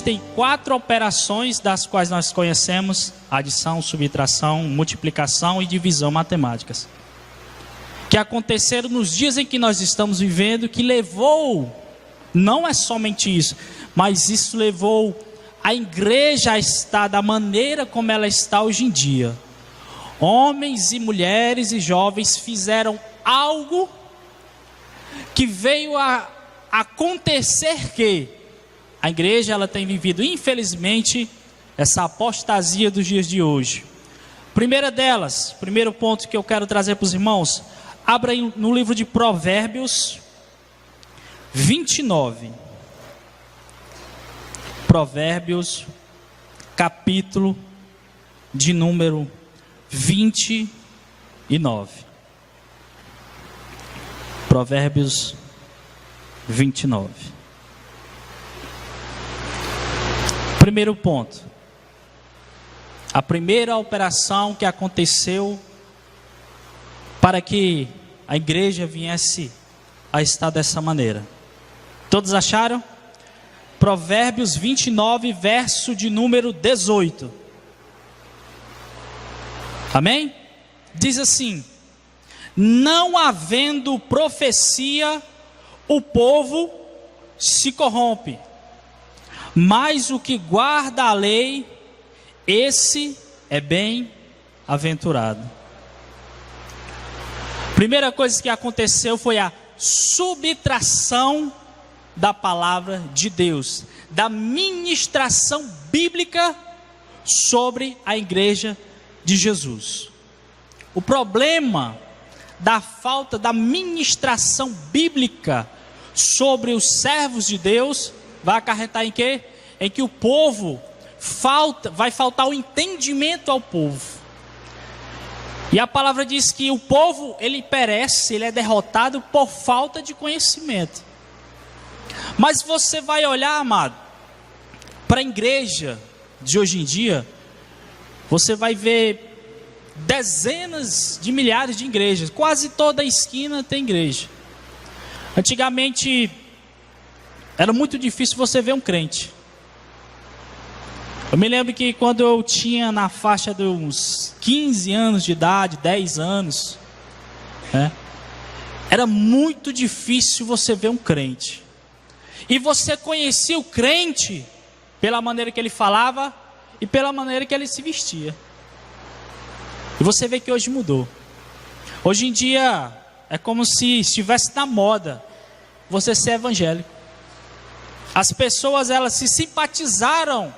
existem 4 operações das quais nós conhecemos: adição, subtração, multiplicação e divisão matemáticas, que aconteceram nos dias em que nós estamos vivendo, que levou, não é somente isso, mas isso levou a igreja a estar da maneira como ela está hoje em dia. Homens e mulheres e jovens fizeram algo que veio a acontecer, que a igreja ela tem vivido, infelizmente, essa apostasia dos dias de hoje. Primeira delas, primeiro ponto que eu quero trazer para os irmãos, abra no livro de Provérbios 29. Provérbios, capítulo de número 29. Provérbios 29. Primeiro ponto. A primeira operação que aconteceu para que a igreja viesse a estar dessa maneira. Todos acharam? Provérbios 29, verso de número 18. Amém? Diz assim: não havendo profecia, o povo se corrompe, mas o que guarda a lei, esse é bem-aventurado. Primeira coisa que aconteceu foi a subtração da palavra de Deus, da ministração bíblica sobre a igreja de Jesus. O problema da falta da ministração bíblica sobre os servos de Deus vai acarretar em quê? Em que o povo vai faltar o entendimento ao povo. E a palavra diz que o povo, ele perece, ele é derrotado por falta de conhecimento. Mas você vai olhar, amado, para a igreja de hoje em dia, você vai ver dezenas de milhares de igrejas, quase toda esquina tem igreja. Antigamente era muito difícil você ver um crente. Eu me lembro que quando eu tinha na faixa de uns 15 anos de idade, 10 anos, era muito difícil você ver um crente. E você conhecia o crente pela maneira que ele falava e pela maneira que ele se vestia. E você vê que hoje mudou. Hoje em dia é como se estivesse na moda você ser evangélico. As pessoas, elas se simpatizaram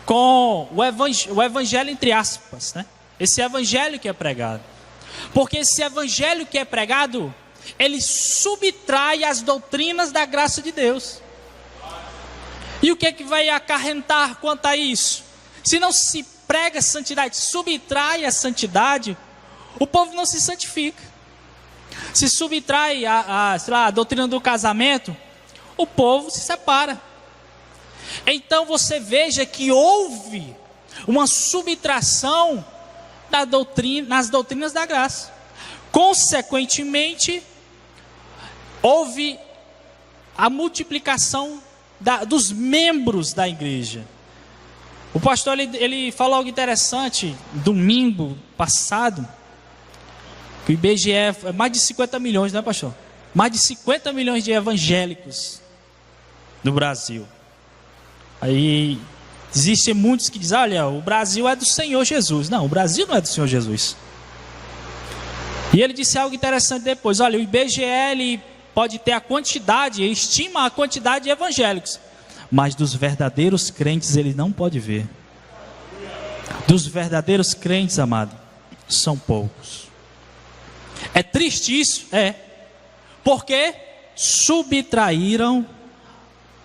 com o evangelho entre aspas, né? Esse evangelho que é pregado. Porque esse evangelho que é pregado, ele subtrai as doutrinas da graça de Deus. E o que é que vai acarretar quanto a isso? Se não se prega santidade, subtrai a santidade, o povo não se santifica. Se subtrai a doutrina do casamento, o povo se separa. Então você veja que houve uma subtração nas doutrinas da graça. Consequentemente, houve a multiplicação dos membros da igreja. O pastor ele falou algo interessante domingo passado, que o IBGE é mais de 50 milhões, né, pastor? Mais de 50 milhões de evangélicos no Brasil. Aí existem muitos que dizem: olha, o Brasil é do Senhor Jesus. Não, o Brasil não é do Senhor Jesus. E ele disse algo interessante depois: olha, o IBGE ele pode ter a quantidade, estima a quantidade de evangélicos, mas dos verdadeiros crentes ele não pode ver. Dos verdadeiros crentes, amado, são poucos. É triste isso? É. Porque subtraíram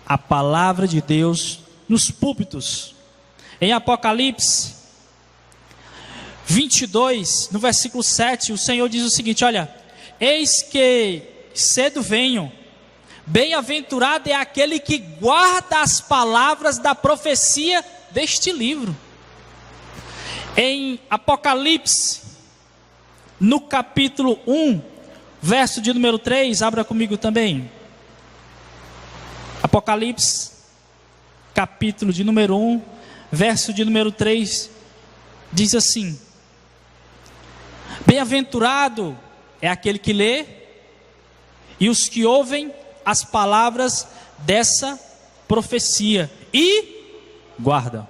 a palavra de Deus nos púlpitos. Em Apocalipse 22, no versículo 7, o Senhor diz o seguinte: olha, eis que cedo venho, bem-aventurado é aquele que guarda as palavras da profecia deste livro. Em Apocalipse, no capítulo 1, verso de número 3, abra comigo também. Apocalipse, capítulo de número 1, verso de número 3, diz assim: bem-aventurado é aquele que lê e os que ouvem as palavras dessa profecia e guardam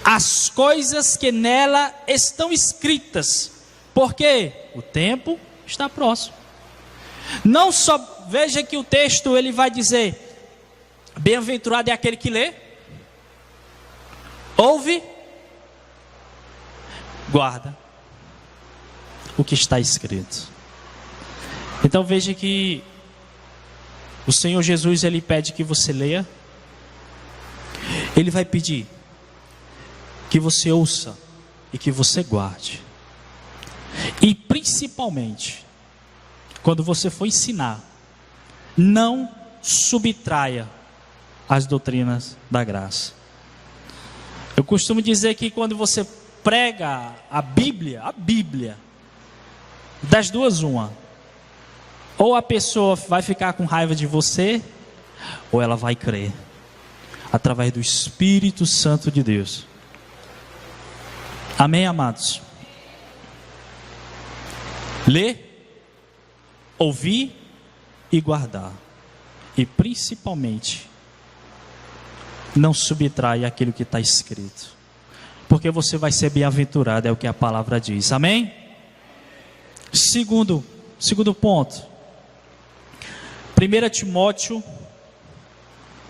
as coisas que nela estão escritas, porque o tempo está próximo. Não só, veja que o texto ele vai dizer: bem-aventurado é aquele que lê, ouve, guarda o que está escrito. Então veja que o Senhor Jesus ele pede que você leia, ele vai pedir que você ouça e que você guarde. E principalmente, quando você for ensinar, não subtraia as doutrinas da graça. Eu costumo dizer que quando você prega a Bíblia, das duas uma: ou a pessoa vai ficar com raiva de você, ou ela vai crer, através do Espírito Santo de Deus. Amém, amados? Ler, ouvir e guardar. E principalmente, não subtrai aquilo que está escrito, porque você vai ser bem-aventurado, é o que a palavra diz. Amém? Segundo ponto, 1 Timóteo,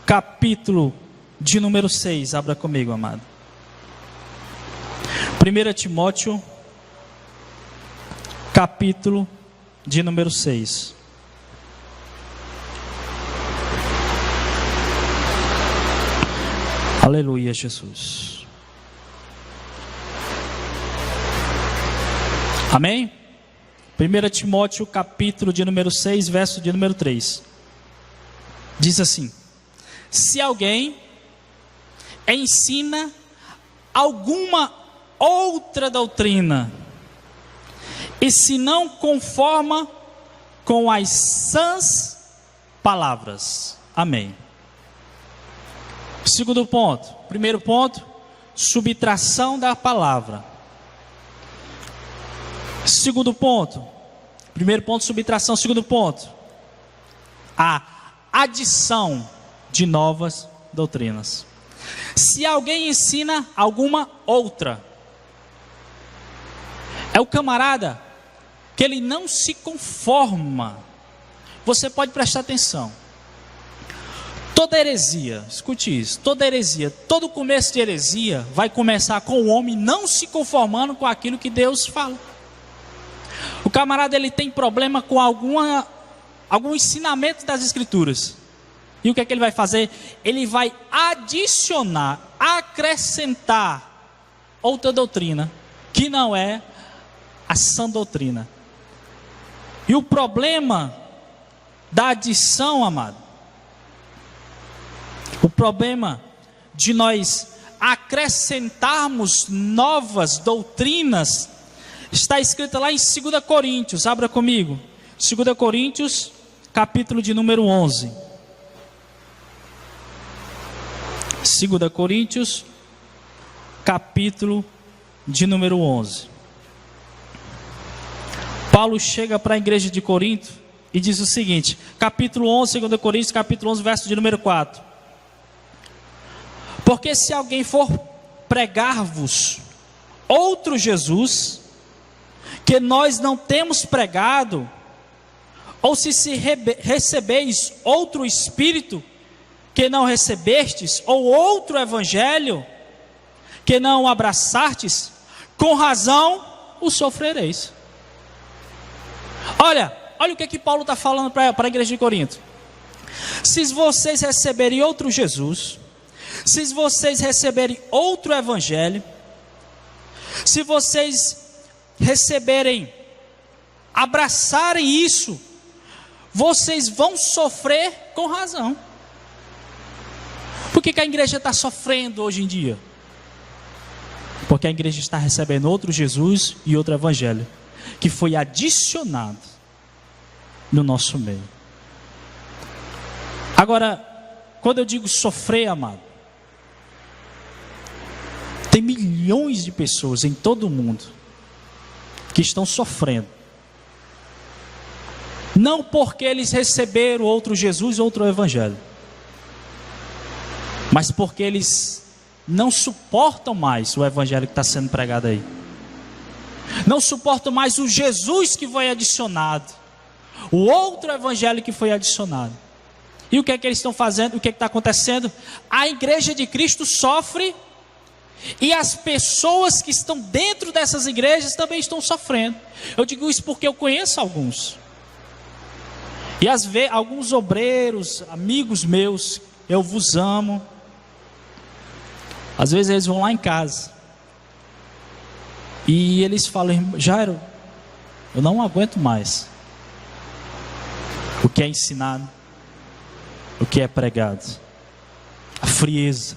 capítulo de número 6, abra comigo, amado. 1 Timóteo, capítulo de número 6. Aleluia, Jesus. Amém? 1 Timóteo, capítulo de número 6, verso de número 3. Diz assim: se alguém ensina alguma outra doutrina, e se não conforma com as sãs palavras. Amém. Segundo ponto. Primeiro ponto, subtração da palavra. Segundo ponto. Primeiro ponto, subtração. Segundo ponto, a adição de novas doutrinas. Se alguém ensina alguma outra, é o camarada que ele não se conforma. Você pode prestar atenção. Toda heresia, escute isso, toda heresia, todo começo de heresia vai começar com o homem não se conformando com aquilo que Deus fala. O camarada ele tem problema com algum ensinamento das Escrituras. E o que é que ele vai fazer? Ele vai adicionar, acrescentar outra doutrina, que não é a sã doutrina. E o problema da adição, amado, o problema de nós acrescentarmos novas doutrinas, está escrito lá em 2 Coríntios, abra comigo, 2 Coríntios, capítulo de número 11. 2 Coríntios, capítulo de número 11. Paulo chega para a igreja de Corinto e diz o seguinte, capítulo 11, 2 Coríntios, capítulo 11, verso de número 4. Porque se alguém for pregar-vos outro Jesus, que nós não temos pregado, ou se recebeis outro Espírito, que não recebestes, ou outro Evangelho, que não abraçastes, com razão o sofrereis. Olha o que Paulo está falando para a igreja de Corinto. Se vocês receberem outro Jesus, se vocês receberem outro Evangelho, se vocês receberem, abraçarem isso, vocês vão sofrer com razão. Por que a igreja está sofrendo hoje em dia? Porque a igreja está recebendo outro Jesus e outro Evangelho, que foi adicionado no nosso meio. Agora, quando eu digo sofrer, amado, tem milhões de pessoas em todo o mundo que estão sofrendo. Não porque eles receberam outro Jesus, outro evangelho, mas porque eles não suportam mais o evangelho que está sendo pregado aí. Não suportam mais o Jesus que foi adicionado, o outro evangelho que foi adicionado. E o que é que eles estão fazendo? O que é que está acontecendo? A igreja de Cristo sofre, e as pessoas que estão dentro dessas igrejas também estão sofrendo. Eu digo isso porque eu conheço alguns. E às vezes, alguns obreiros, amigos meus, eu vos amo. Às vezes eles vão lá em casa e eles falam: Jairo, eu não aguento mais o que é ensinado, o que é pregado, a frieza.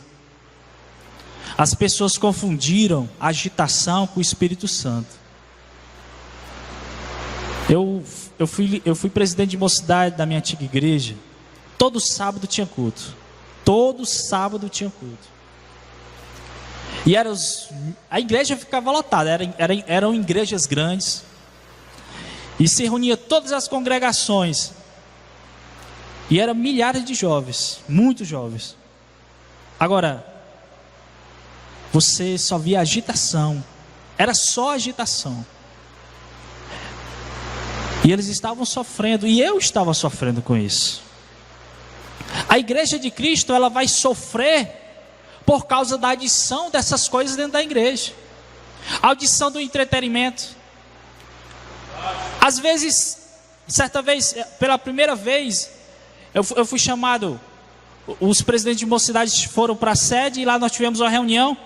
As pessoas confundiram a agitação com o Espírito Santo. Eu fui presidente de mocidade da minha antiga igreja. Todo sábado tinha culto. Todo sábado tinha culto. E a igreja ficava lotada. Eram igrejas grandes. E se reunia todas as congregações. E eram milhares de jovens. Muitos jovens. Agora, você só via agitação. Era só agitação. E eles estavam sofrendo, e eu estava sofrendo com isso. A igreja de Cristo, ela vai sofrer por causa da adição dessas coisas dentro da igreja. A adição do entretenimento. Às vezes, certa vez, pela primeira vez, eu fui chamado, os presidentes de mocidades foram para a sede, e lá nós tivemos uma reunião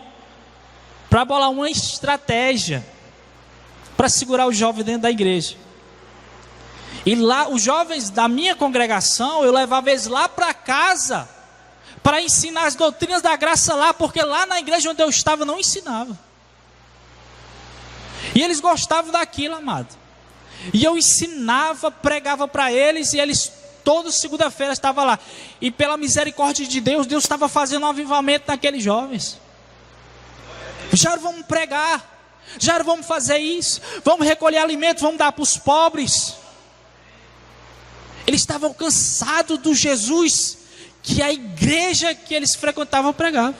para bolar uma estratégia para segurar o jovem dentro da igreja. E lá, os jovens da minha congregação, eu levava eles lá para casa, para ensinar as doutrinas da graça lá, porque lá na igreja onde eu estava, não ensinava. E eles gostavam daquilo, amado. E eu ensinava, pregava para eles, e eles, toda segunda-feira, estavam lá. E pela misericórdia de Deus, Deus estava fazendo um avivamento naqueles jovens. Já vamos pregar, já vamos fazer isso, vamos recolher alimentos, vamos dar para os pobres. Eles estavam cansados do Jesus que a igreja que eles frequentavam pregava.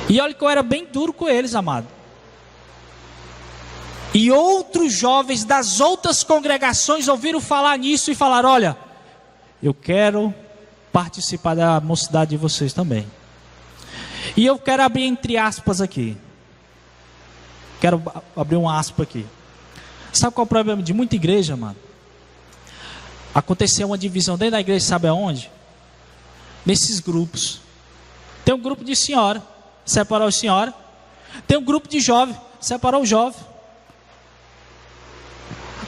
E olha que eu era bem duro com eles, amado. E outros jovens das outras congregações ouviram falar nisso e falaram: olha, eu quero participar da mocidade de vocês também. E eu quero abrir entre aspas aqui. Quero abrir uma aspa aqui. Sabe qual é o problema de muita igreja, mano? Aconteceu uma divisão dentro da igreja, sabe aonde? Nesses grupos. Tem um grupo de senhora, separou a senhora. Tem um grupo de jovem, separou o jovem.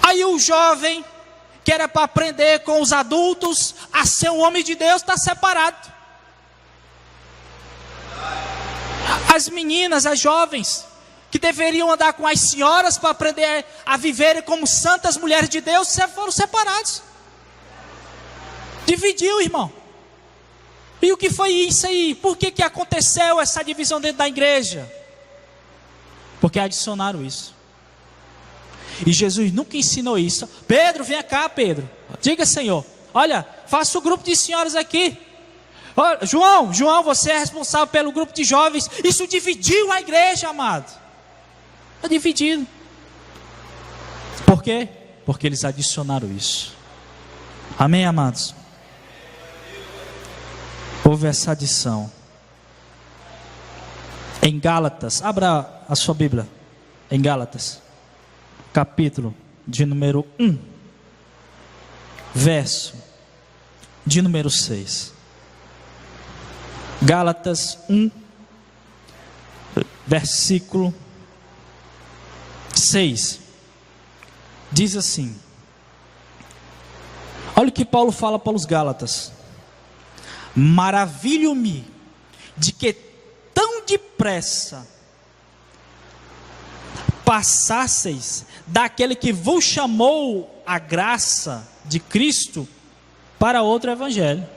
Aí o jovem, que era para aprender com os adultos a ser um homem de Deus, está separado. As meninas, as jovens, que deveriam andar com as senhoras para aprender a viver como santas mulheres de Deus, foram separados. Dividiu, irmão. E o que foi isso aí? Por que aconteceu essa divisão dentro da igreja? Porque adicionaram isso. E Jesus nunca ensinou isso. Pedro, vem cá, Pedro. Diga, Senhor, olha, faça o grupo de senhoras aqui. Olha, João, você é responsável pelo grupo de jovens. Isso dividiu a igreja, amado. Está dividido. Por quê? Porque eles adicionaram isso. Amém, amados? Houve essa adição. Em Gálatas, abra a sua Bíblia. Em Gálatas, capítulo de número 1, verso de número 6. Gálatas 1, versículo 6. Diz assim. Olha o que Paulo fala para os Gálatas. Maravilho-me de que tão depressa passasseis daquele que vos chamou a graça de Cristo para outro evangelho.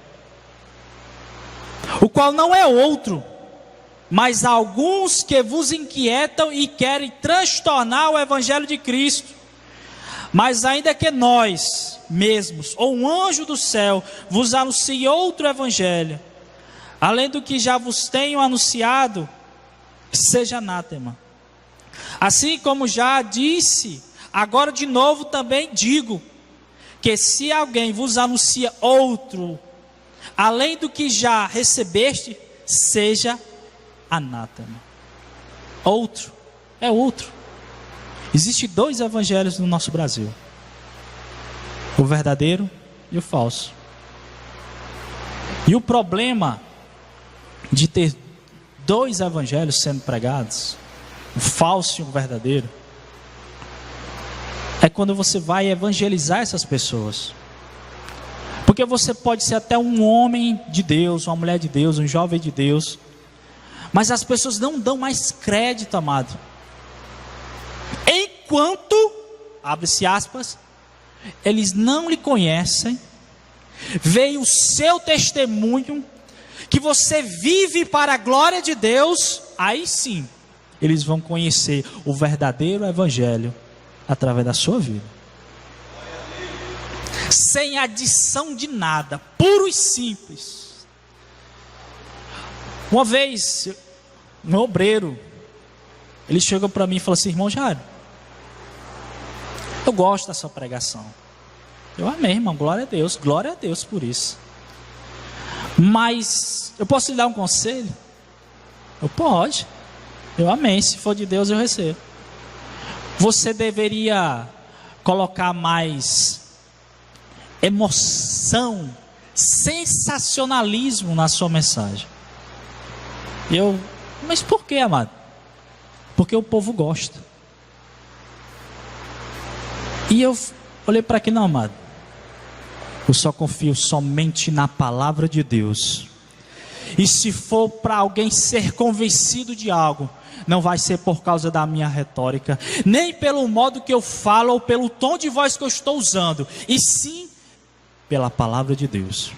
o qual não é outro, mas alguns que vos inquietam e querem transtornar o evangelho de Cristo. Mas ainda que nós mesmos, ou um anjo do céu, vos anuncie outro evangelho, além do que já vos tenho anunciado, seja anátema. Assim como já disse, agora de novo também digo, que se alguém vos anuncia outro, além do que já recebeste, seja anátema. Outro, é outro. Existem 2 evangelhos no nosso Brasil: o verdadeiro e o falso. E o problema de ter 2 evangelhos sendo pregados, o falso e o verdadeiro, é quando você vai evangelizar essas pessoas. Porque você pode ser até um homem de Deus, uma mulher de Deus, um jovem de Deus, mas as pessoas não dão mais crédito, amado. Enquanto, abre-se aspas, eles não lhe conhecem, veem o seu testemunho, que você vive para a glória de Deus, aí sim, eles vão conhecer o verdadeiro evangelho através da sua vida. Sem adição de nada, puro e simples. Uma vez, um obreiro, ele chegou para mim e falou assim: irmão Jairo, eu gosto da sua pregação. Eu amei, irmão, glória a Deus por isso. Mas, eu posso lhe dar um conselho? Eu pode. Eu amei, se for de Deus eu recebo. Você deveria colocar mais emoção, sensacionalismo na sua mensagem. Mas por que, amado? Porque o povo gosta. E eu olhei para aqui, não, amado, eu só confio somente na palavra de Deus. E se for para alguém ser convencido de algo, não vai ser por causa da minha retórica, nem pelo modo que eu falo ou pelo tom de voz que eu estou usando, e sim pela palavra de Deus.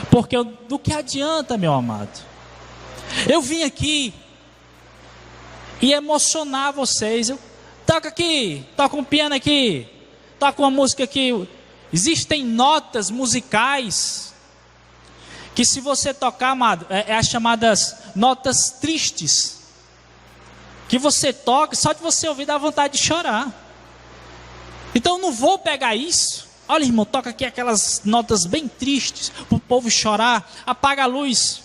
Porque do que adianta, meu amado, eu vim aqui e emocionar vocês. Eu toco aqui, toco um piano aqui, toco uma música aqui. Existem notas musicais que, se você tocar, amado, é as chamadas notas tristes, que você toca, só de você ouvir dá vontade de chorar. Então eu não vou pegar isso. Olha, irmão, toca aqui aquelas notas bem tristes para o povo chorar, apaga a luz.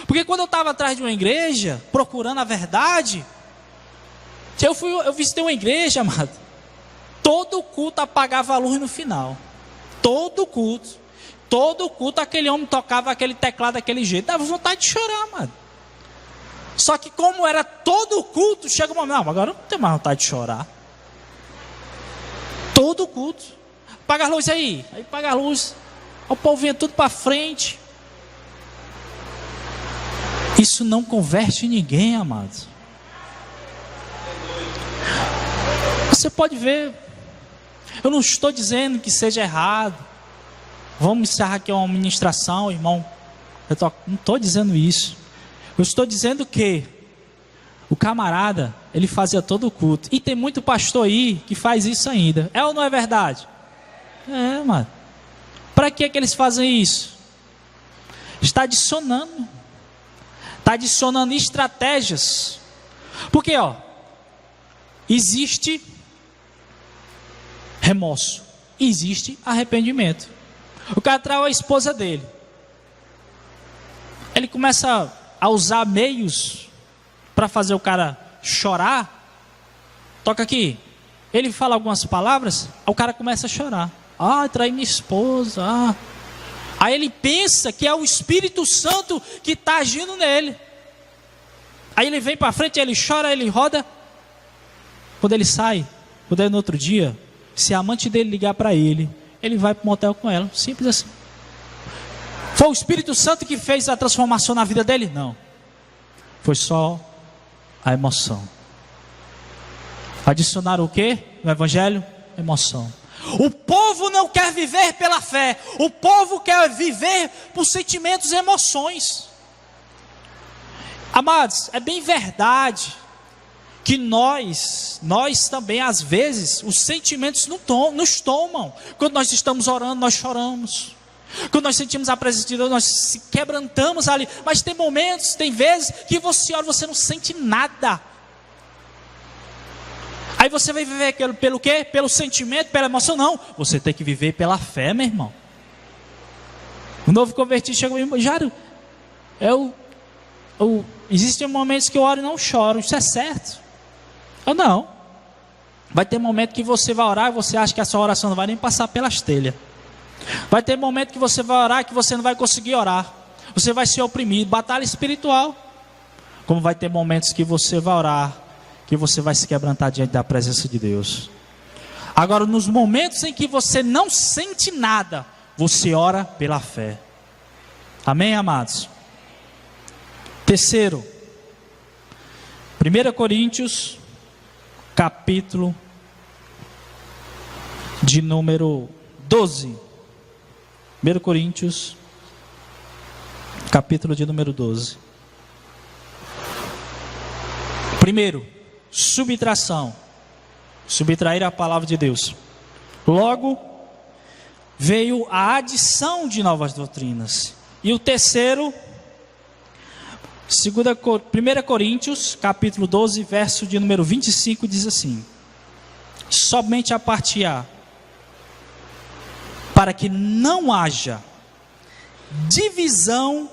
Porque quando eu estava atrás de uma igreja, procurando a verdade, eu visitei uma igreja, amado, todo culto apagava a luz no final. Todo culto aquele homem tocava aquele teclado daquele jeito, dava vontade de chorar, amado. Só que como era todo culto, chega uma momento, não, agora eu não tenho mais vontade de chorar. Todo culto, apaga a luz aí apaga a luz, o povo vinha tudo para frente. Isso não converte ninguém, amados. Você pode ver, eu não estou dizendo que seja errado. Vamos encerrar aqui uma ministração, irmão. Não estou dizendo isso. Eu estou dizendo que o camarada, ele fazia todo o culto. E tem muito pastor aí que faz isso ainda. É ou não é verdade? É, mano. Para que eles fazem isso? Está adicionando. Está adicionando estratégias. Porque, existe remorso, existe arrependimento. O cara traiu a esposa dele. Ele começa a usar meios para fazer o cara chorar. Toca aqui. Ele fala algumas palavras, o cara começa a chorar. Traí minha esposa. Aí ele pensa que é o Espírito Santo que está agindo nele. Aí ele vem para frente, ele chora, ele roda. Quando ele sai, no outro dia, se a amante dele ligar para ele, ele vai para o motel com ela, simples assim. Foi o Espírito Santo que fez a transformação na vida dele? Não. Foi só a emoção. Adicionaram o quê no Evangelho? Emoção. O povo não quer viver pela fé. O povo quer viver por sentimentos e emoções. Amados, é bem verdade que nós também, às vezes, os sentimentos nos tomam. Quando nós estamos orando, nós choramos. Quando nós sentimos a presença de Deus, nós se quebrantamos ali. Mas tem momentos, tem vezes que você ora e você não sente nada. Aí você vai viver pelo quê? Pelo sentimento, pela emoção? Não, você tem que viver pela fé, meu irmão. O novo convertido chegou e me Jário, existem momentos que eu oro e não choro, isso é certo? Ou não? Vai ter momento que você vai orar e você acha que a sua oração não vai nem passar pelas telhas. Vai ter momento que você vai orar que você não vai conseguir orar. Você vai ser oprimido, batalha espiritual. Como vai ter momentos que você vai orar, que você vai se quebrantar diante da presença de Deus. Agora, nos momentos em que você não sente nada, você ora pela fé. Amém, amados? Terceiro, 1 Coríntios, capítulo de número 12. 1 Coríntios, capítulo de número 12. Primeiro, subtração. Subtrair a palavra de Deus. Logo, veio a adição de novas doutrinas. E o terceiro, 1 Coríntios, capítulo 12, verso de número 25, diz assim: somente a parte A, para que não haja divisão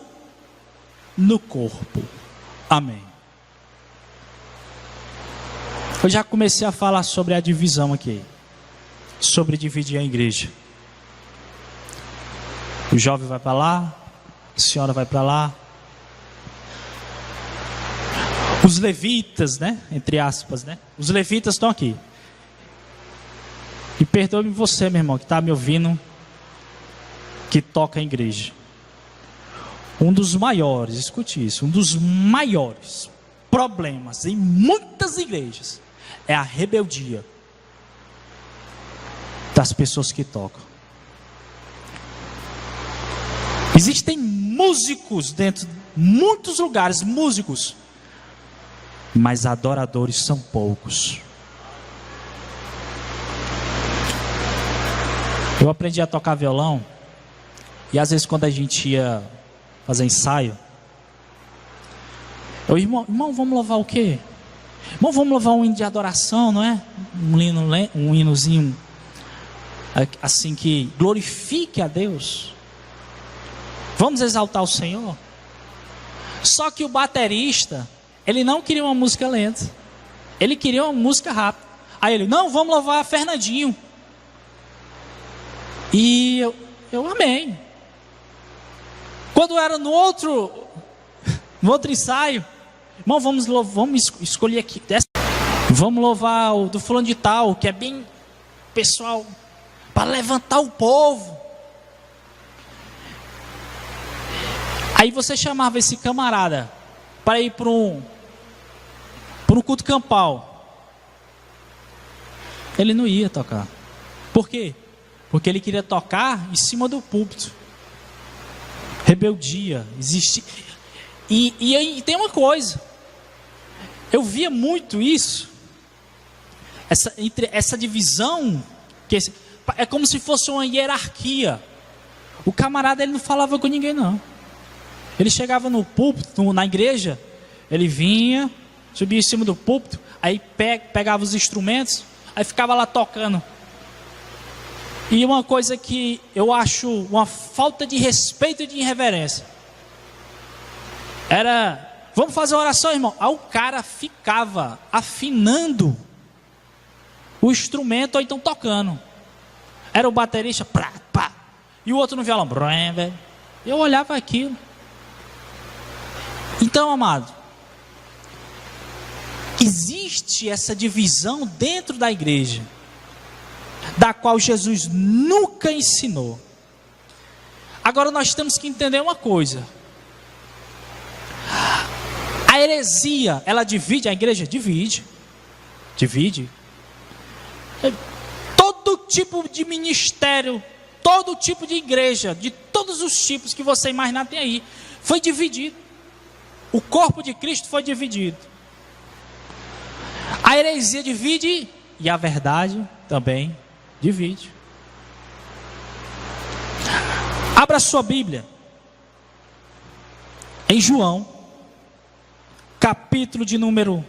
no corpo. Amém. Eu já comecei a falar sobre a divisão aqui, sobre dividir a igreja. O jovem vai para lá, a senhora vai para lá. Os levitas, né? Entre aspas, né? Os levitas estão aqui. E perdoe-me você, meu irmão, que está me ouvindo, que toca em igreja. Um dos maiores, escute isso, um dos maiores problemas em muitas igrejas é a rebeldia das pessoas que tocam. Existem músicos dentro de muitos lugares, músicos, mas adoradores são poucos. Eu aprendi a tocar violão, e às vezes quando a gente ia fazer ensaio, irmão, vamos louvar o quê? Irmão, vamos louvar um hino de adoração, não é? Um hinozinho assim que glorifique a Deus. Vamos exaltar o Senhor. Só que o baterista, ele não queria uma música lenta, ele queria uma música rápida. Aí ele, não, vamos louvar Fernandinho. E eu amei. Quando era no outro ensaio, irmão, vamos escolher aqui. Vamos louvar o do fulano de tal, que é bem pessoal, para levantar o povo. Aí você chamava esse camarada para ir para um culto campal. Ele não ia tocar. Por quê? Porque ele queria tocar em cima do púlpito. Rebeldia, existe. E aí tem uma coisa. Eu via muito isso. Essa divisão, que é como se fosse uma hierarquia. O camarada, ele não falava com ninguém, não. Ele chegava no púlpito, na igreja, ele vinha, subia em cima do púlpito, aí pegava os instrumentos, aí ficava lá tocando. E uma coisa que eu acho uma falta de respeito e de irreverência era, vamos fazer oração, irmão. Aí o cara ficava afinando o instrumento ou então tocando. Era o baterista, pá, e o outro no violão. Eu olhava aquilo. Então, amado, existe essa divisão dentro da igreja, da qual Jesus nunca ensinou. Agora nós temos que entender uma coisa. A heresia, ela divide a igreja? Divide. Todo tipo de ministério, todo tipo de igreja, de todos os tipos que você imaginar tem aí, foi dividido. O corpo de Cristo foi dividido. A heresia divide e a verdade também divide. Abra sua Bíblia em João, capítulo de número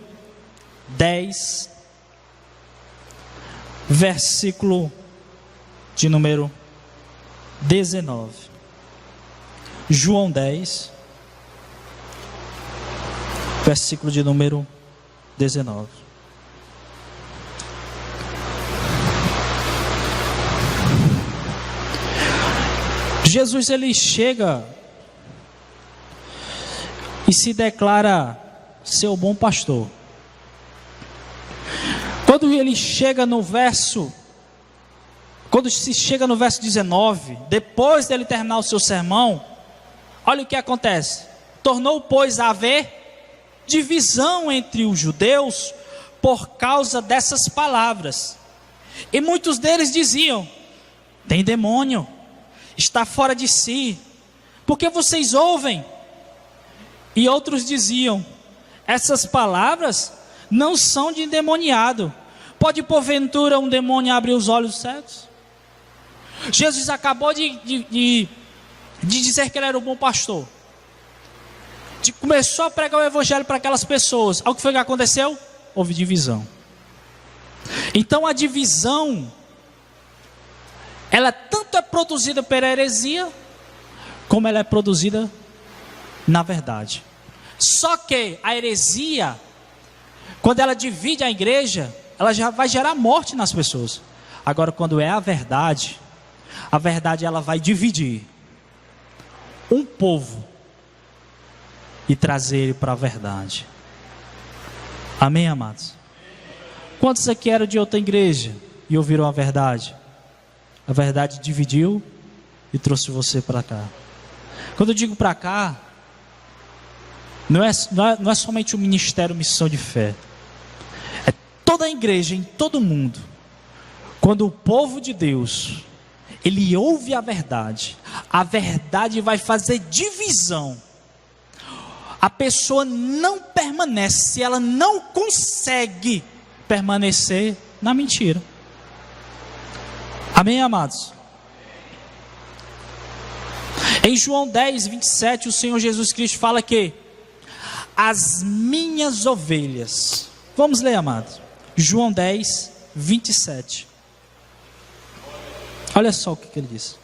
10, versículo de número 19. João 10, versículo de número 19. Jesus, ele chega e se declara ser o bom pastor. Quando se chega no verso 19, depois dele terminar o seu sermão, olha o que acontece. Tornou, pois, a haver divisão entre os judeus por causa dessas palavras. E muitos deles diziam: tem demônio, está fora de si, porque vocês ouvem? E outros diziam: essas palavras não são de endemoniado. Pode porventura um demônio abrir os olhos cegos? Jesus acabou de dizer que ele era o bom pastor. Começou a pregar o evangelho para aquelas pessoas. Olha o que foi que aconteceu? Houve divisão. Então a divisão, ela tanto é produzida pela heresia, como ela é produzida na verdade. Só que a heresia, quando ela divide a igreja, ela já vai gerar morte nas pessoas. Agora, quando é a verdade ela vai dividir um povo e trazer ele para a verdade. Amém, amados? Quantos aqui eram de outra igreja e ouviram a verdade? A verdade dividiu e trouxe você para cá. Quando eu digo para cá, não é somente o ministério Missão de Fé. É toda a igreja, em todo mundo. Quando o povo de Deus, ele ouve a verdade vai fazer divisão. A pessoa não permanece, se ela não consegue permanecer na mentira. Amém, amados? Em João 10, 27, o Senhor Jesus Cristo fala que as minhas ovelhas, vamos ler, amados, João 10, 27, olha só o que ele diz: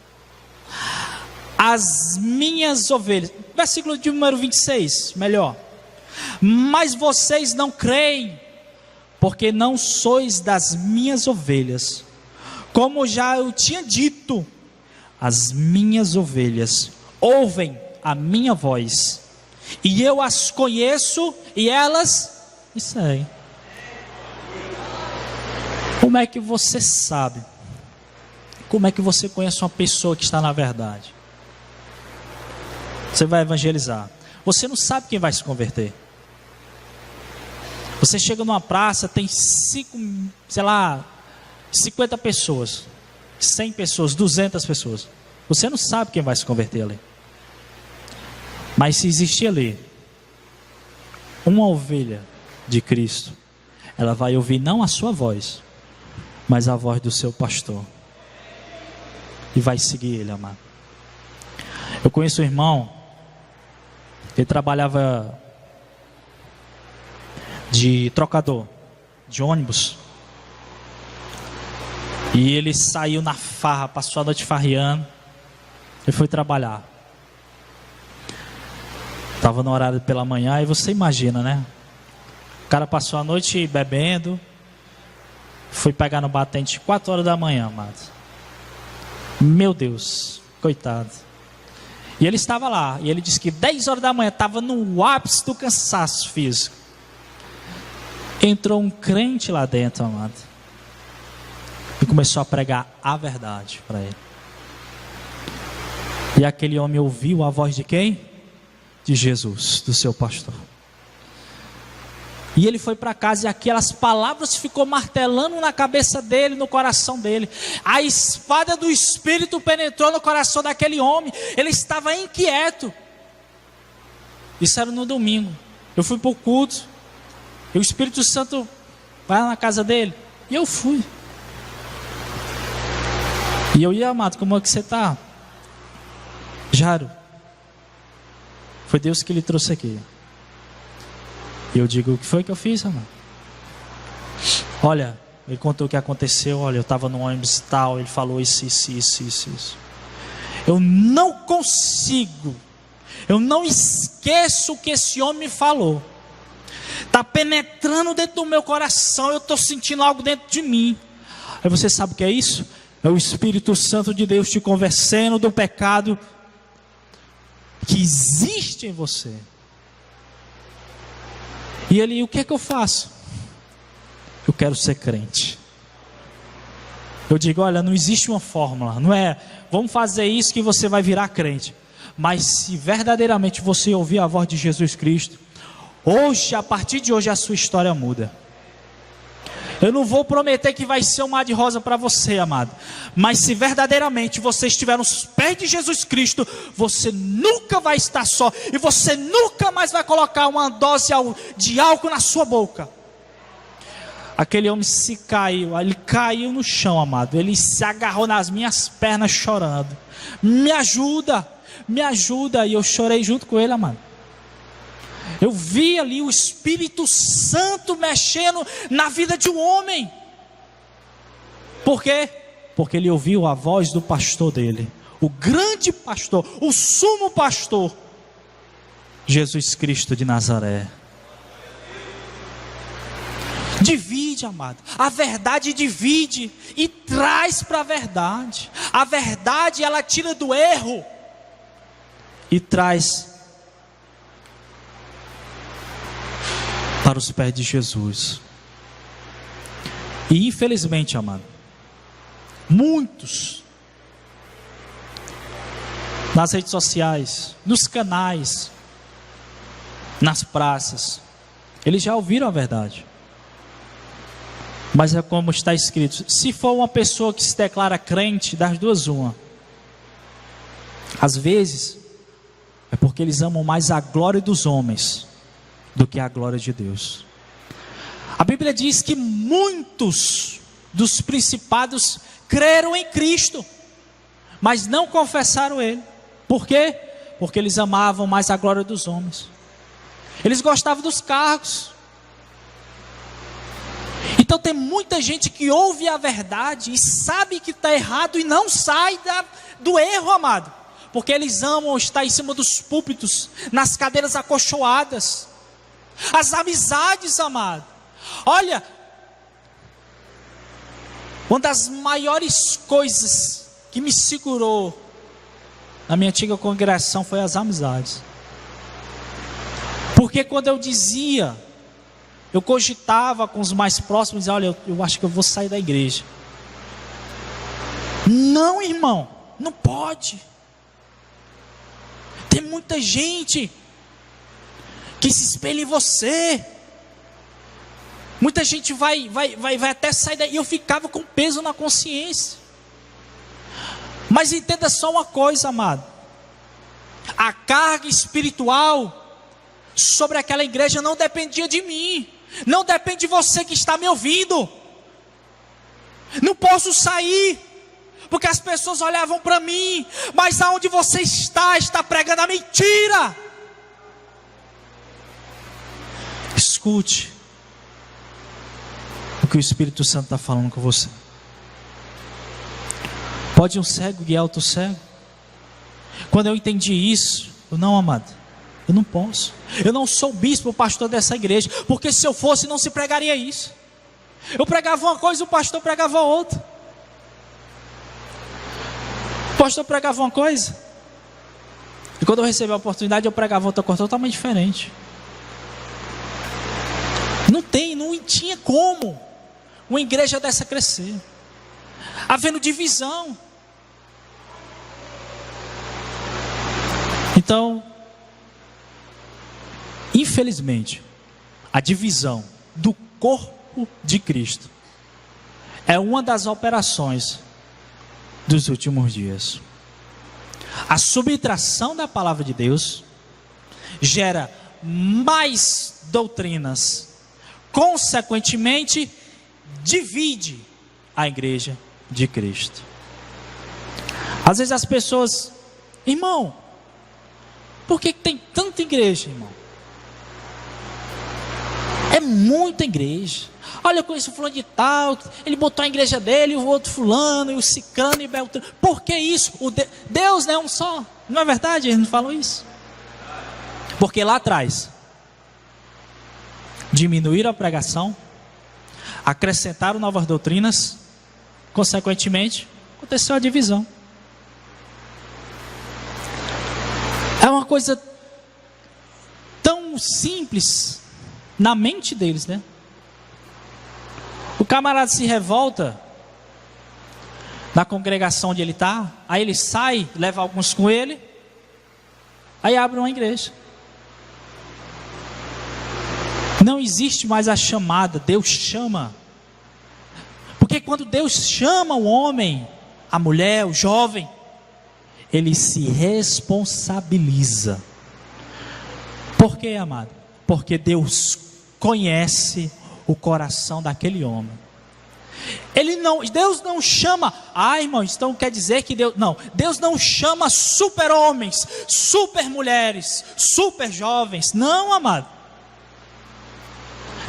as minhas ovelhas, versículo de número 26, melhor: mas vocês não creem, porque não sois das minhas ovelhas. Como já eu tinha dito, as minhas ovelhas ouvem a minha voz, e eu as conheço, e elas me seguem. Como é que você sabe? Como é que você conhece uma pessoa que está na verdade? Você vai evangelizar, você não sabe quem vai se converter. Você chega numa praça, tem 50 pessoas, 100 pessoas, 200 pessoas. Você não sabe quem vai se converter ali. Mas se existir ali uma ovelha de Cristo, ela vai ouvir não a sua voz, mas a voz do seu pastor, e vai seguir ele, amado. Eu conheço um irmão, ele trabalhava de trocador de ônibus, e ele saiu na farra, passou a noite farreando e foi trabalhar. Estava no horário pela manhã, e você imagina, né? O cara passou a noite bebendo, foi pegar no batente 4 horas da manhã, amado. Meu Deus, coitado. E ele estava lá, e ele disse que 10 horas da manhã estava no ápice do cansaço físico. Entrou um crente lá dentro, amado, e começou a pregar a verdade para ele. E aquele homem ouviu a voz de quem? De Jesus, do seu pastor. E ele foi para casa e aquelas palavras ficou martelando na cabeça dele, no coração dele. A espada do Espírito penetrou no coração daquele homem. Ele estava inquieto. Isso era no domingo. Eu fui para o culto. E o Espírito Santo vai lá na casa dele. E eu fui. E eu ia, amado, como é que você está? Jaro, foi Deus que lhe trouxe aqui. E eu digo, o que foi que eu fiz, amado? Olha, ele contou o que aconteceu. Olha, eu estava no ônibus e tal. Ele falou isso. Eu não consigo. Eu não esqueço o que esse homem me falou. Está penetrando dentro do meu coração. Eu estou sentindo algo dentro de mim. Aí você sabe o que é isso? É o Espírito Santo de Deus te convencendo do pecado que existe em você. E ele, o que é que eu faço? Eu quero ser crente. Eu digo, olha, não existe uma fórmula. Não é, vamos fazer isso que você vai virar crente. Mas se verdadeiramente você ouvir a voz de Jesus Cristo, hoje, a partir de hoje, a sua história muda. Eu não vou prometer que vai ser um mar de rosa para você, amado. Mas se verdadeiramente você estiver nos pés de Jesus Cristo, você nunca vai estar só. E você nunca mais vai colocar uma dose de álcool na sua boca. Aquele homem se caiu, ele caiu no chão, amado. Ele se agarrou nas minhas pernas chorando. Me ajuda, me ajuda. E eu chorei junto com ele, amado. Eu vi ali o Espírito Santo mexendo na vida de um homem. Por quê? Porque ele ouviu a voz do pastor dele, o grande pastor, o sumo pastor, Jesus Cristo de Nazaré. Divide, amado. A verdade divide e traz para a verdade. A verdade, ela tira do erro e traz para os pés de Jesus. E infelizmente, amado, muitos nas redes sociais, nos canais, nas praças, eles já ouviram a verdade. Mas é como está escrito: se for uma pessoa que se declara crente, das duas uma. Às vezes é porque eles amam mais a glória dos homens do que a glória de Deus. A Bíblia diz que muitos dos principados creram em Cristo, mas não confessaram Ele. Por quê? Porque eles amavam mais a glória dos homens. Eles gostavam dos cargos. Então tem muita gente que ouve a verdade e sabe que está errado e não sai do erro, amado. Porque eles amam estar em cima dos púlpitos, nas cadeiras acolchoadas. As amizades, amado. Olha, uma das maiores coisas que me segurou na minha antiga congregação foi as amizades. Porque quando eu dizia, eu cogitava com os mais próximos, olha, eu acho que eu vou sair da igreja. Não, irmão, não pode. Tem muita gente que se espelha em você. Muita gente vai até sair daí. E eu ficava com peso na consciência. Mas entenda só uma coisa, amado. A carga espiritual sobre aquela igreja não dependia de mim. Não depende de você que está me ouvindo. Não posso sair, porque as pessoas olhavam para mim. Mas aonde você está pregando a mentira. Escute o que o Espírito Santo está falando com você. Pode um cego guiar outro cego? Quando eu entendi isso, eu não, amado, eu não posso. Eu não sou bispo ou pastor dessa igreja, porque se eu fosse não se pregaria isso. Eu pregava uma coisa e o pastor pregava outra. O pastor pregava uma coisa e quando eu recebi a oportunidade eu pregava outra coisa totalmente diferente. Não tinha como uma igreja dessa crescer, havendo divisão. Então, infelizmente, a divisão do corpo de Cristo. É uma das operações dos últimos dias. A subtração da palavra de Deus gera mais doutrinas, consequentemente divide a igreja de Cristo. Às vezes as pessoas, irmão, por que tem tanta igreja, irmão? É muita igreja. Olha, eu conheço o fulano de tal, ele botou a igreja dele, o outro fulano, e o ciclano e beltrano. Por que isso? Deus não é um só. Não é verdade? Eles não falam isso. Porque lá atrás, diminuíram a pregação, acrescentaram novas doutrinas, consequentemente, aconteceu a divisão. É uma coisa tão simples na mente deles, né? O camarada se revolta na congregação onde ele está, aí ele sai, leva alguns com ele, aí abre uma igreja. Não existe mais a chamada, Deus chama. Porque quando Deus chama o homem, a mulher, o jovem, ele se responsabiliza. Por quê, amado? Porque Deus conhece o coração daquele homem. Deus não chama, irmãos, então quer dizer que Deus não chama super homens, super mulheres, super jovens, não, amado.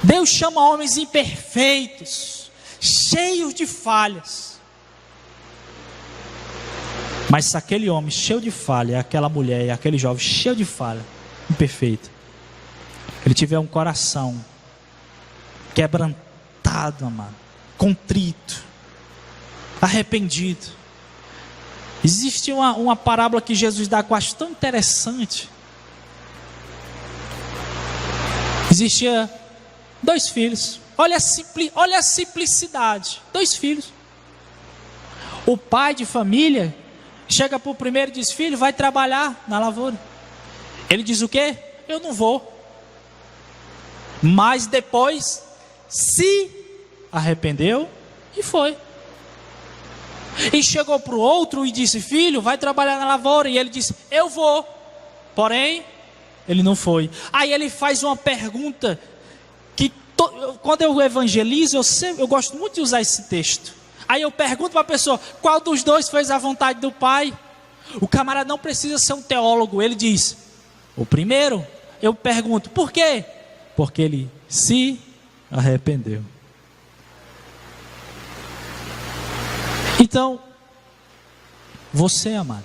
Deus chama homens imperfeitos, cheios de falhas. Mas se aquele homem cheio de falha, aquela mulher, aquele jovem cheio de falha, imperfeito, ele tiver um coração quebrantado, amado, contrito, arrependido. Existe uma parábola que Jesus dá que eu acho tão interessante. Existia 2 filhos. Olha a simplicidade. 2 filhos. O pai de família chega para o primeiro e diz: filho, vai trabalhar na lavoura. Ele diz o quê? Eu não vou. Mas depois se arrependeu e foi. E chegou para o outro e disse: filho, vai trabalhar na lavoura. E ele disse: eu vou. Porém, ele não foi. Aí ele faz uma pergunta que quando eu evangelizo, eu gosto muito de usar esse texto. Aí eu pergunto para a pessoa: qual dos 2 fez a vontade do pai? O camarada não precisa ser um teólogo. Ele diz: o primeiro. Eu pergunto: por quê? Porque ele se arrependeu. Então, você, amado,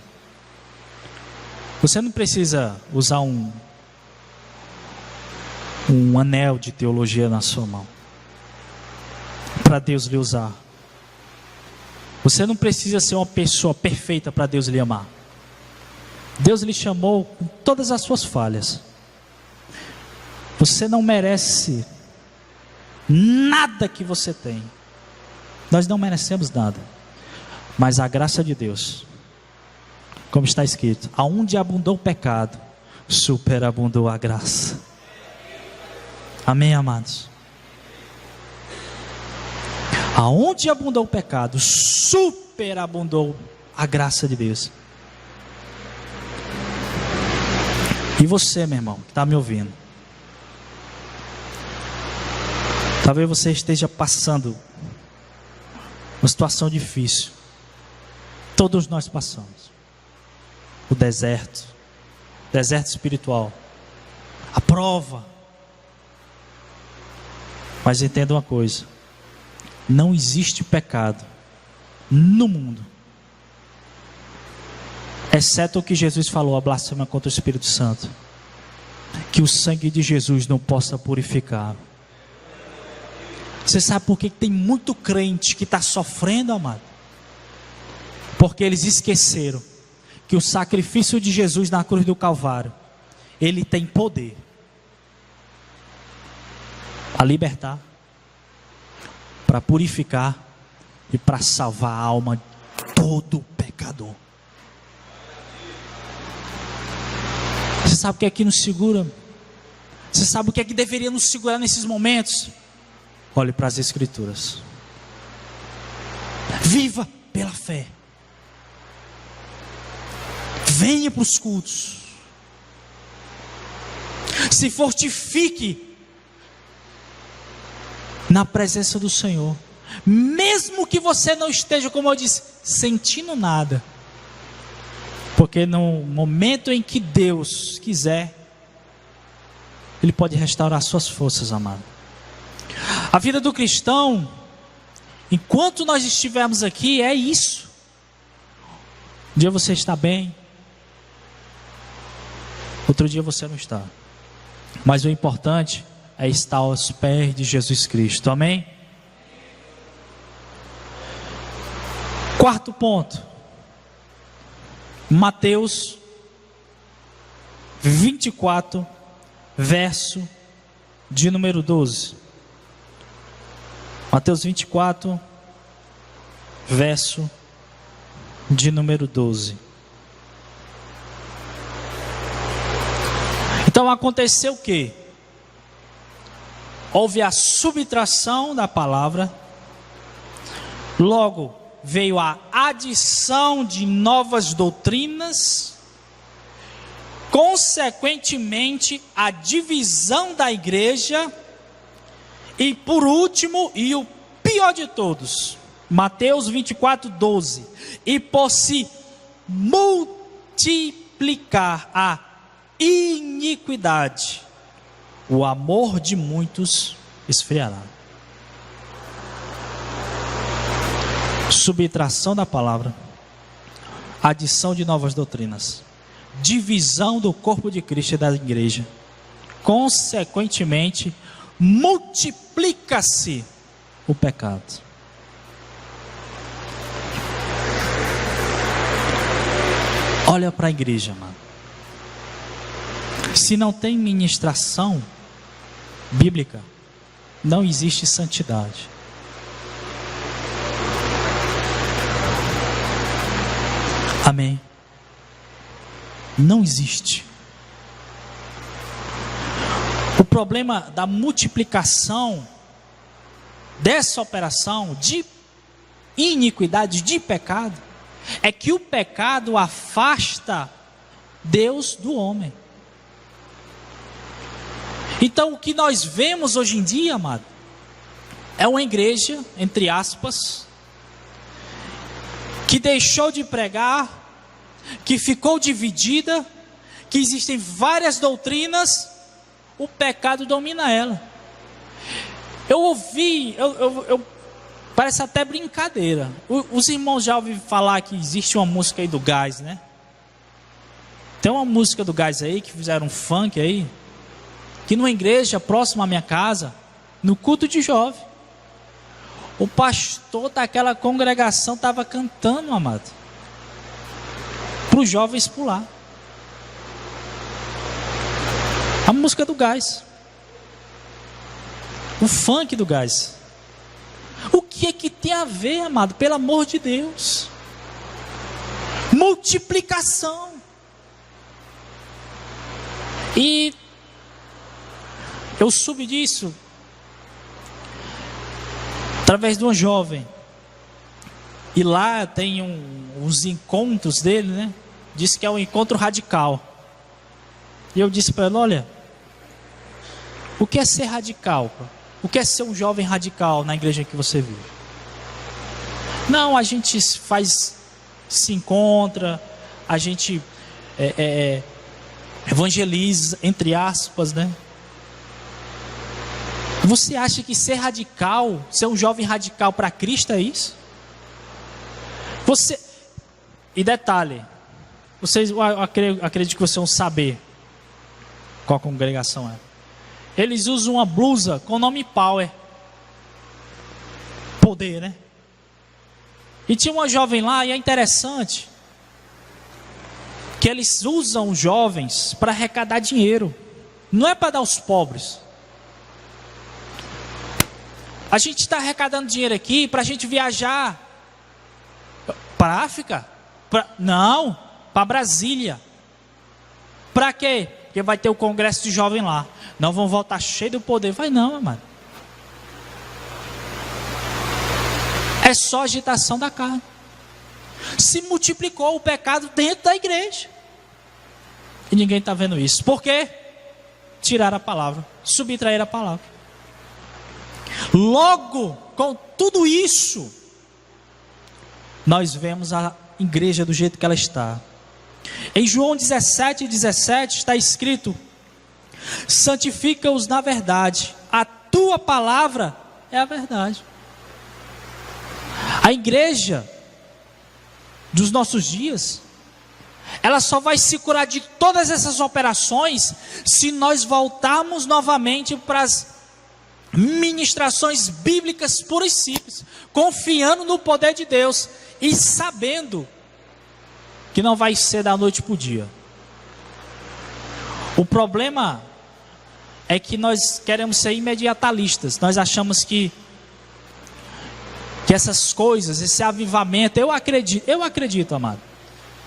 você não precisa usar um anel de teologia na sua mão para Deus lhe usar. Você não precisa ser uma pessoa perfeita para Deus lhe amar. Deus lhe chamou com todas as suas falhas. Você não merece nada que você tem. Nós não merecemos nada. Mas a graça de Deus, como está escrito, aonde abundou o pecado, superabundou a graça. Amém, amados? Aonde abundou o pecado, superabundou a graça de Deus. E você, meu irmão, que está me ouvindo, talvez você esteja passando uma situação difícil. Todos nós passamos. O deserto espiritual, a prova. Mas entenda uma coisa: não existe pecado no mundo, exceto o que Jesus falou, a blasfêmia contra o Espírito Santo, que o sangue de Jesus não possa purificar. Você sabe por que tem muito crente que está sofrendo, amado? Porque eles esqueceram que o sacrifício de Jesus na cruz do Calvário, ele tem poder para libertar, para purificar e para salvar a alma de todo pecador. Você sabe o que é que nos segura? Você sabe o que é que deveria nos segurar nesses momentos? Olhe para as Escrituras. Viva pela fé. Venha para os cultos. Se fortifique na presença do Senhor. Mesmo que você não esteja, como eu disse, sentindo nada. Porque no momento em que Deus quiser, Ele pode restaurar suas forças, amado. A vida do cristão, enquanto nós estivermos aqui, é isso. Um dia você está bem, outro dia você não está. Mas o importante é estar aos pés de Jesus Cristo, amém? Quarto ponto, Mateus 24, verso de número 12. Mateus 24, verso de número 12. Então aconteceu o quê? Houve a subtração da palavra, logo veio a adição de novas doutrinas, consequentemente a divisão da igreja, e por último, e o pior de todos, Mateus 24, 12, e por se multiplicar a iniquidade, o amor de muitos esfriará. Subtração da palavra, adição de novas doutrinas, divisão do corpo de Cristo e da igreja, consequentemente multiplica-se o pecado. Olha para a igreja, mano. Se não tem ministração bíblica, não existe santidade. Amém? Não existe. O problema da multiplicação dessa operação de iniquidade, de pecado, é que o pecado afasta Deus do homem. Então o que nós vemos hoje em dia, amado, é uma igreja, entre aspas, que deixou de pregar, que ficou dividida, que existem várias doutrinas, o pecado domina ela. Eu ouvi, parece até brincadeira. Os irmãos já ouviram falar que existe uma música aí do Gás, né? Tem uma música do Gás aí, que fizeram um funk aí, que numa igreja próxima à minha casa, no culto de jovem, o pastor daquela congregação estava cantando, amado, para os jovens pular. A música do Gás, o funk do Gás. O que é que tem a ver, amado? Pelo amor de Deus. Multiplicação. E eu soube disso através de uma jovem. E lá tem uns encontros dele, né? Diz que é um encontro radical. E eu disse para ela, olha, o que é ser radical? O que é ser um jovem radical na igreja que você vive? Não, a gente se encontra, a gente evangeliza, entre aspas, né? Você acha que ser radical, ser um jovem radical para Cristo é isso? E detalhe, vocês, eu acredito que vocês vão saber qual congregação é. Eles usam uma blusa com o nome Power. Poder, né? E tinha uma jovem lá, e é interessante que eles usam os jovens para arrecadar dinheiro. Não é para dar aos pobres. A gente está arrecadando dinheiro aqui para a gente viajar para a África? Não, para Brasília. Para quê? Porque vai ter o congresso de jovem lá. Não vão voltar cheio do poder. Vai não, amado. É só agitação da carne. Se multiplicou o pecado dentro da igreja. E ninguém está vendo isso. Por quê? Tiraram a palavra, subtraíram a palavra. Logo, com tudo isso, nós vemos a igreja do jeito que ela está. Em João 17:17 está escrito: santifica-os na verdade, a tua palavra é a verdade. A igreja dos nossos dias, ela só vai se curar de todas essas operações se nós voltarmos novamente para as ministrações bíblicas puras e simples, confiando no poder de Deus e sabendo que não vai ser da noite para o dia. O problema é que nós queremos ser imediatalistas. Nós achamos que essas coisas, esse avivamento, eu acredito, amado,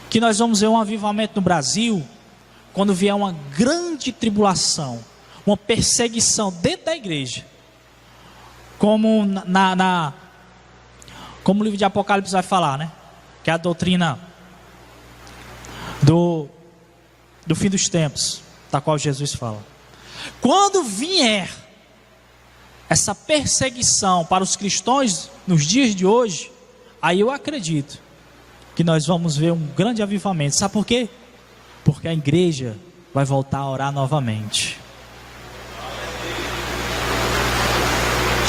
que nós vamos ver um avivamento no Brasil quando vier uma grande tribulação, uma perseguição dentro da igreja, como como o livro de Apocalipse vai falar, né? Que é a doutrina do fim dos tempos, da qual Jesus fala. Quando vier essa perseguição para os cristãos nos dias de hoje, aí eu acredito que nós vamos ver um grande avivamento. Sabe por quê? Porque a igreja vai voltar a orar novamente.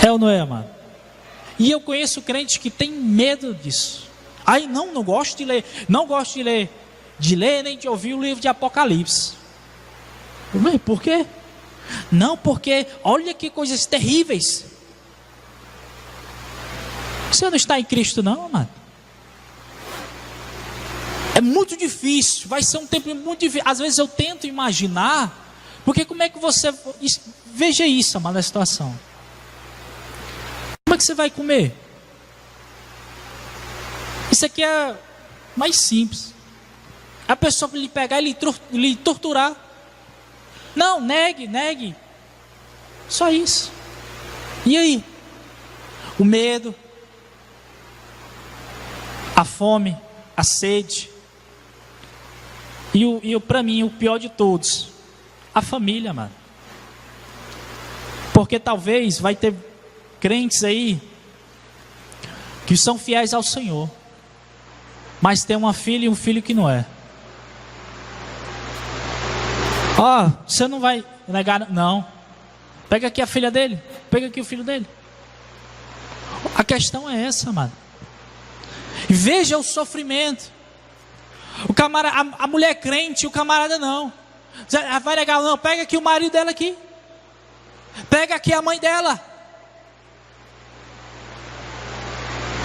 É ou não é, amado? E eu conheço crentes que tem medo disso. Aí não gosto de ler, nem de ouvir o livro de Apocalipse. Por quê? Não, porque olha que coisas terríveis. Você não está em Cristo não, amado? É muito difícil, vai ser um tempo muito difícil. Às vezes eu tento imaginar, porque como é que você... Veja isso, amado, a situação. Como é que você vai comer? Isso aqui é mais simples. A pessoa lhe pegar e lhe torturar. Não, negue. Só isso. E aí? O medo, a fome, a sede. E para mim, o pior de todos, a família, mano. Porque talvez vai ter crentes aí que são fiéis ao Senhor, mas tem uma filha e um filho que não é. Você não vai negar, não. Pega aqui a filha dele, pega aqui o filho dele. A questão é essa, mano. Veja o sofrimento. A mulher crente, o camarada não. Vai negar, não, pega aqui o marido dela aqui. Pega aqui a mãe dela.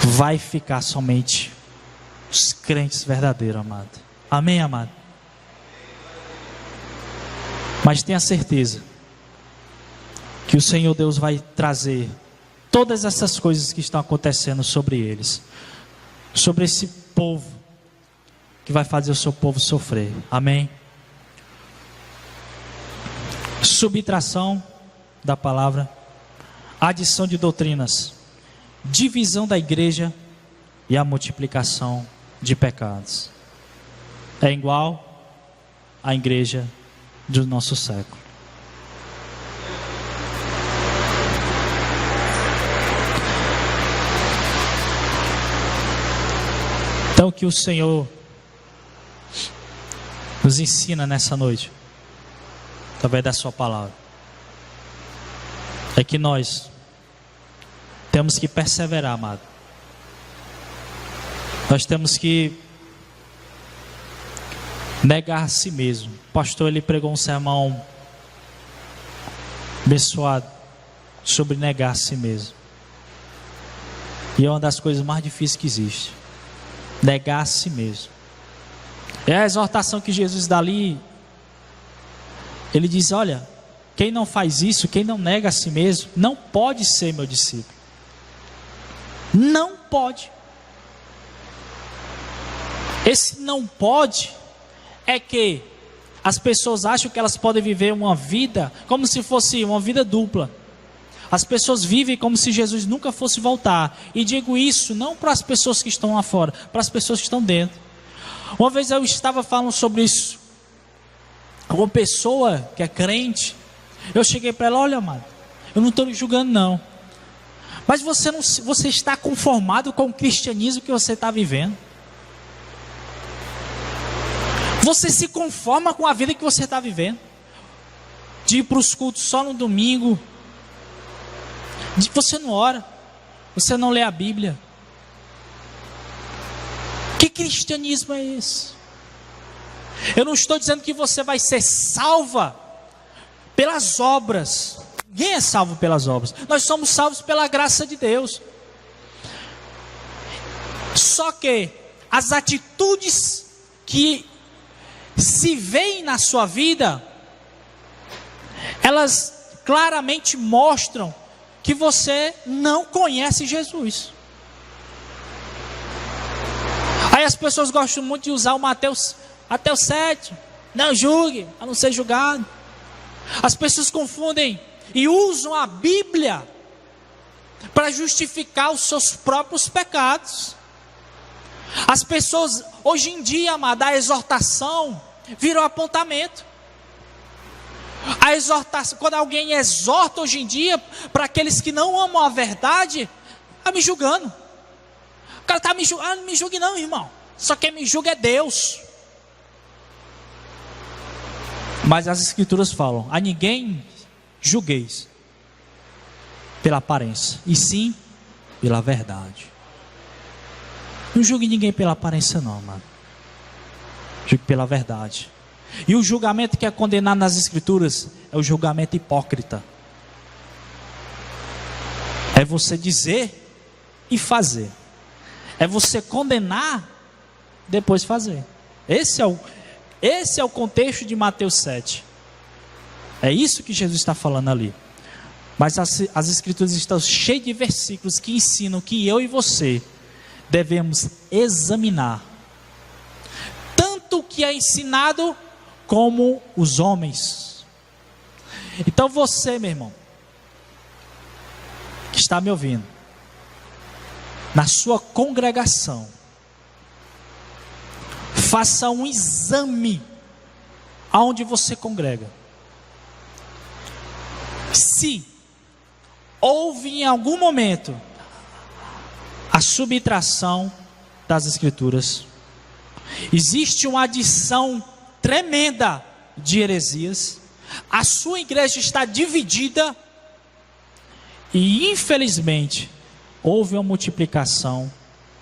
Vai ficar somente os crentes verdadeiros, amado. Amém, amado? Mas tenha certeza que o Senhor Deus vai trazer todas essas coisas que estão acontecendo sobre eles, sobre esse povo que vai fazer o seu povo sofrer. Amém? Subtração da palavra, adição de doutrinas, divisão da igreja e a multiplicação de pecados. É igual à igreja do nosso século. Então que o Senhor nos ensina nessa noite, através da sua palavra, é que nós temos que perseverar, amado. Nós temos que negar a si mesmo. O pastor, ele pregou um sermão abençoado sobre negar a si mesmo. E é uma das coisas mais difíceis que existe. Negar a si mesmo. É a exortação que Jesus dá ali. Ele diz, olha, quem não faz isso, quem não nega a si mesmo, não pode ser meu discípulo. Não pode. Esse não pode é que as pessoas acham que elas podem viver uma vida como se fosse uma vida dupla. As pessoas vivem como se Jesus nunca fosse voltar. E digo isso não para as pessoas que estão lá fora, para as pessoas que estão dentro. Uma vez eu estava falando sobre isso. Uma pessoa que é crente, eu cheguei para ela: olha, mano, eu não estou lhe julgando não. Mas você está conformado com o cristianismo que você está vivendo? Você se conforma com a vida que você está vivendo? De ir para os cultos só no domingo? Você não ora? Você não lê a Bíblia? Que cristianismo é esse? Eu não estou dizendo que você vai ser salva pelas obras. Ninguém é salvo pelas obras. Nós somos salvos pela graça de Deus. Só que as atitudes que se veem na sua vida, elas claramente mostram que você não conhece Jesus. Aí as pessoas gostam muito de usar o Mateus 7. Não julgue, a não ser julgado. As pessoas confundem e usam a Bíblia para justificar os seus próprios pecados. As pessoas, hoje em dia, amado, a exortação virou apontamento. A exortação, quando alguém exorta hoje em dia, para aqueles que não amam a verdade, está me julgando. O cara está me julgando. Ah, não me julgue não, irmão. Só quem me julga é Deus. Mas as Escrituras falam: a ninguém julgueis pela aparência, e sim pela verdade. Não julgue ninguém pela aparência não, mano. Julgue pela verdade. E o julgamento que é condenado nas Escrituras é o julgamento hipócrita. É você dizer e fazer. É você condenar, depois fazer. Esse é o contexto de Mateus 7. É isso que Jesus está falando ali. Mas as Escrituras estão cheias de versículos que ensinam que eu e você devemos examinar tanto o que é ensinado como os homens. Então você, meu irmão, que está me ouvindo, na sua congregação, faça um exame aonde você congrega. Se houve em algum momento a subtração das Escrituras, existe uma adição tremenda de heresias, a sua igreja está dividida e infelizmente houve uma multiplicação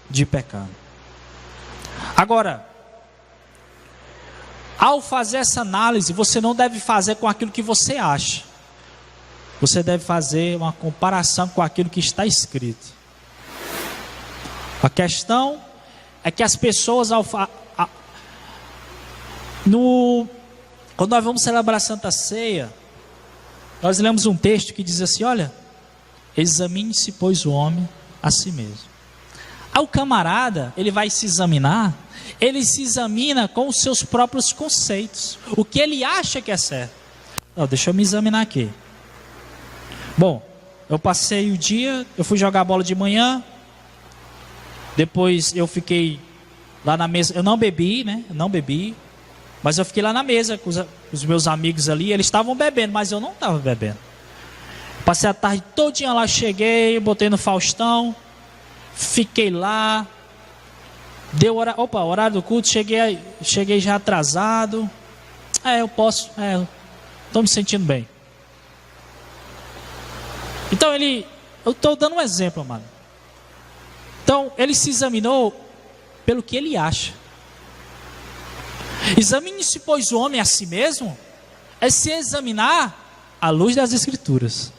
de pecado. Agora, ao fazer essa análise, você não deve fazer com aquilo que você acha. Você deve fazer uma comparação com aquilo que está escrito. A questão é que as pessoas, quando nós vamos celebrar a Santa Ceia, nós lemos um texto que diz assim: olha, examine-se, pois, o homem a si mesmo. Aí o camarada, ele vai se examinar, ele se examina com os seus próprios conceitos, o que ele acha que é certo. Não, deixa eu me examinar aqui. Bom, eu passei o dia, eu fui jogar bola de manhã, depois eu fiquei lá na mesa, eu não bebi, mas eu fiquei lá na mesa com os meus amigos ali, eles estavam bebendo, mas eu não estava bebendo. Passei a tarde todinha lá, cheguei, botei no Faustão, fiquei lá, deu horário do culto, cheguei já atrasado. Estou me sentindo bem. Então eu estou dando um exemplo, amado. Então ele se examinou pelo que ele acha. Examine-se, pois, o homem a si mesmo, é se examinar à luz das Escrituras.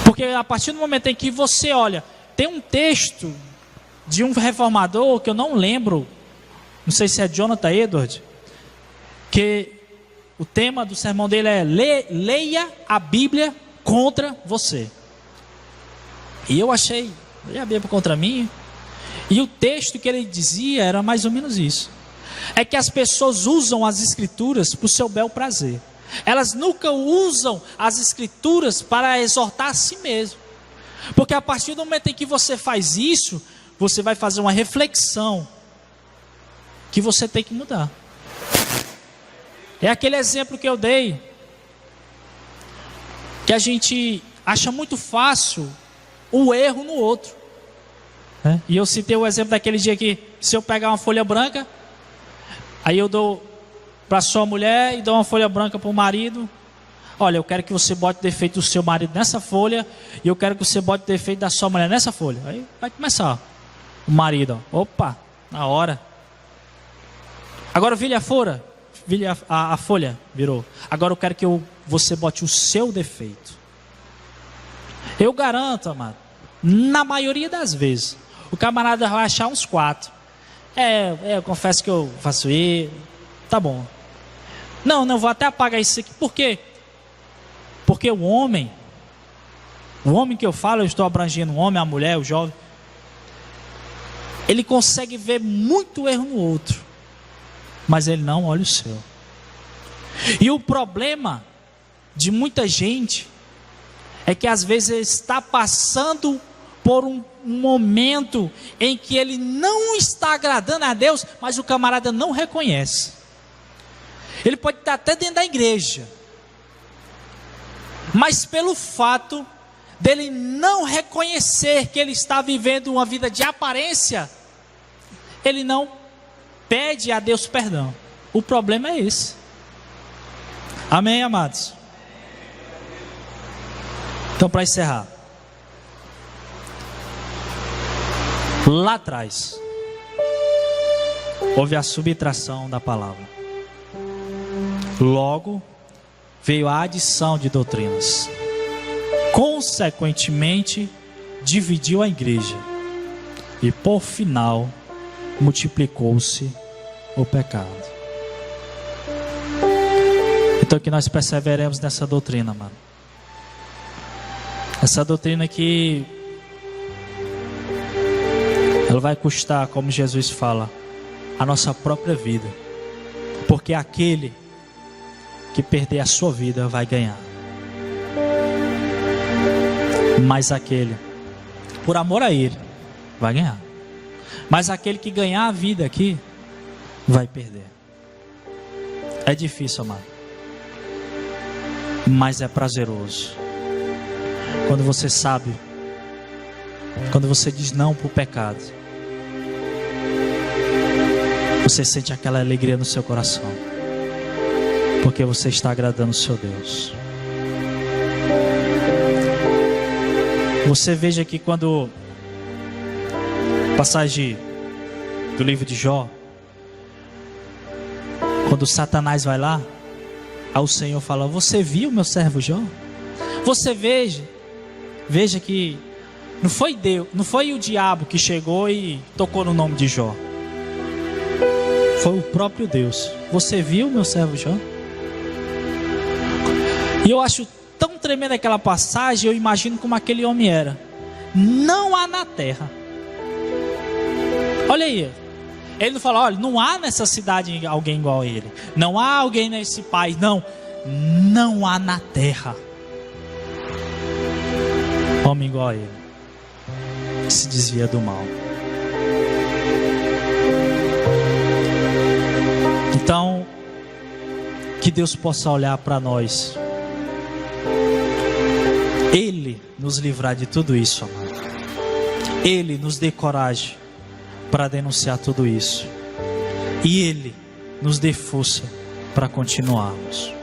Porque a partir do momento em que você olha, tem um texto de um reformador que eu não lembro, não sei se é Jonathan Edwards, que o tema do sermão dele é leia a Bíblia contra você. E eu achei, leia a Bíblia contra mim. E o texto que ele dizia era mais ou menos isso: é que as pessoas usam as Escrituras para o seu bel prazer. Elas nunca usam as escrituras para exortar a si mesmo. Porque a partir do momento em que você faz isso, você vai fazer uma reflexão que você tem que mudar. É aquele exemplo que eu dei, que a gente acha muito fácil o erro no outro. E eu citei o exemplo daquele dia que, se eu pegar uma folha branca, aí eu dou para sua mulher e dou uma folha branca para o marido. Olha, eu quero que você bote defeito do seu marido nessa folha, e eu quero que você bote defeito da sua mulher nessa folha. Aí vai começar o marido, opa, na hora. Agora vire a folha, a folha virou. Agora eu quero que você bote o seu defeito. Eu garanto, amado, na maioria das vezes, o camarada vai achar uns 4. Eu confesso que eu faço isso, tá bom. Não, vou até apagar isso aqui. Por quê? Porque o homem que eu falo, eu estou abrangendo o homem, a mulher, o jovem, ele consegue ver muito erro no outro, mas ele não olha o seu. E o problema de muita gente é que às vezes ele está passando por um momento em que ele não está agradando a Deus, mas o camarada não reconhece. Ele pode estar até dentro da igreja, mas pelo fato dele não reconhecer que ele está vivendo uma vida de aparência, ele não pede a Deus perdão. O problema é esse. Amém, amados? Então, para encerrar, lá atrás houve a subtração da palavra, logo veio a adição de doutrinas, consequentemente dividiu a igreja, e por final multiplicou-se o pecado. Então que nós perseveremos nessa doutrina, mano. Essa doutrina que ela vai custar, como Jesus fala, a nossa própria vida, porque aquele que perder a sua vida vai ganhar, mas aquele, por amor a ele, vai ganhar. Mas aquele que ganhar a vida aqui, vai perder. É difícil, amado, mas é prazeroso. Quando você sabe, quando você diz não para o pecado, você sente aquela alegria no seu coração, porque você está agradando o seu Deus. Você veja que quando passagem do livro de Jó, quando Satanás vai lá, ao Senhor fala: você viu meu servo Jó? Você veja que não foi Deus, não foi o diabo que chegou e tocou no nome de Jó, foi o próprio Deus. Você viu meu servo Jó? E eu acho tão tremenda aquela passagem. Eu imagino como aquele homem era. Não há na terra, olha aí, ele não fala: olha, não há nessa cidade alguém igual a ele, não há alguém nesse país, não há na terra homem igual a ele, que se desvia do mal. Então, que Deus possa olhar para nós, Ele nos livrar de tudo isso, amado. Ele nos dê coragem para denunciar tudo isso, e Ele nos dê força para continuarmos.